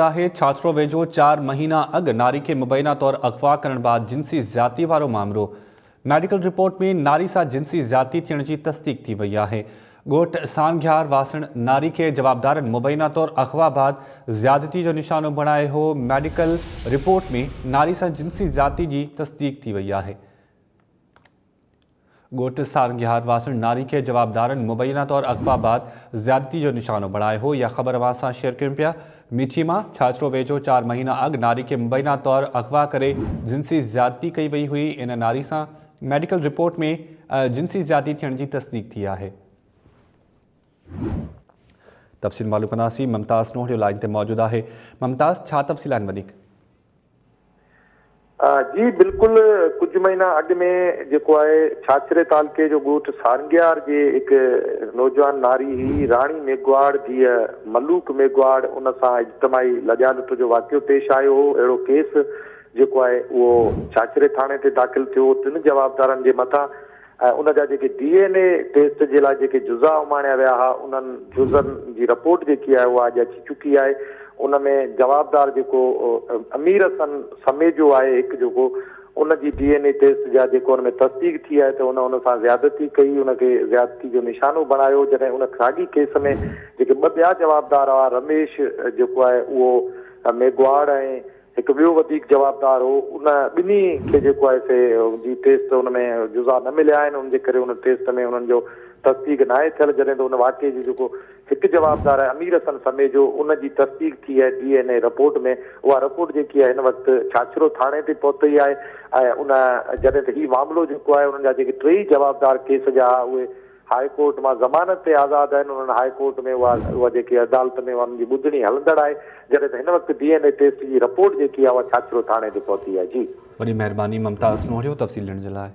आहे छात्रों वेझो 4 महीना अग नारी के मुबैना तौर अगवा करण बाद जिनसी ज़्यादती वारो मामलो। मेडिकल रिपोर्ट में नारी सां जिनसी ज़्यादती थियण जी तस्दीक थी वई आहे। ॻोठ सानघ्यार वासण नारी के जवाबदारनि मुबैना तौर अगवा बाद ज़्यादती जो निशानो बणाए हो। मेडिकल रिपोर्ट में नारी सां जिनसी ज़्यादती जी तस्दीक थी वई आहे। ॻोठ सानघ्यार वासण नारी के जवाबदारनि मुबैना तौर अगवा बाद ज़्यादती जो निशानो बणाए हो। यह ख़बर अवां सां शेयर कयूं पिया। मीठी मां छात्रो वेझो 4 महीना अग नारी के मुबैना तौर अगवा करे जिनसी ज़्यादती कई वई हुई। इन नारी सां मेडिकल रिपोर्ट में जिनसी ज़्यादती थियण जी तस्दीक थी आहे। तफ़सील मालूम कंदासीं। मुमताज़ नोहरियो लाइन ते मौजूद आहे। मुमताज़, छा तफ़सील आहिनि वधीक? जी बिल्कुल, कुछ महीना अग में जो है छाछरे तालुके जो ॻोठ सानघ्यार जे एक नौजवान नारी ही रानी मेघवाड़ जी मलूक मेघवाड़ उन सां इज्तमाही लॼालुत जो वाक़ियो पेश आयो हो। अहिड़ो केस जो है वो छाछरे थाने ते दाख़िल थियो। 3 जवाबदारनि जे मथां उन जा जेके DNA टेस्ट जे लाइ जेके जुज़ा उमाणिया विया हुआ, उन्हनि जुज़नि जी रिपोर्ट जेकी आहे उहा अॼु अची चुकी आहे। उनमें जवाबदार जेको अमीर हसन समेजो आहे हिकु जेको, उनजी DNA टेस्ट जा जेको उनमें तस्दीक थी आहे त उन सां ज़्यादती कई, उनखे ज़्यादती जो निशानो बणायो। जॾहिं उन साॻी केस में जेके 2 ॿिया जवाबदार हुआ, रमेश जेको आहे उहो मेघवाड़ ऐं हिकु ॿियो वधीक जवाबदार हो, उन ॿिन्ही खे जेको आहे से जी टेस्ट उनमें जुज़ा न मिलिया आहिनि। उनजे करे उन टेस्ट में उन्हनि जो तस्दीक नाहे थियल। जॾहिं त उन वाक़े जी जेको हिकु जवाबदार आहे अमीर हसन समेजो, उनजी तस्दीक थी आहे DNA रिपोर्ट में। उहा रिपोर्ट जेकी आहे हिन वक़्तु छाछरो थाणे ते पहुती आहे। ऐं उन जॾहिं त हीउ मामिलो जेको आहे उन्हनि जा जेके 3 जवाबदार केस जा उहे हाई कोर्ट मां ज़मानत ते आज़ादु आहिनि। उन्हनि हाई कोर्ट में उहा जेकी अदालत में उन्हनि जी ॿुधणी हलंदड़ आहे। जॾहिं त हिन वक़्तु DNA टेस्ट जी रिपोर्ट जेकी आहे उहा छाछरो थाणे ते पहुती आहे। जी, वॾी महिरबानी मुमताज़ नोहरियो तफ़सील ॾियण जे लाइ।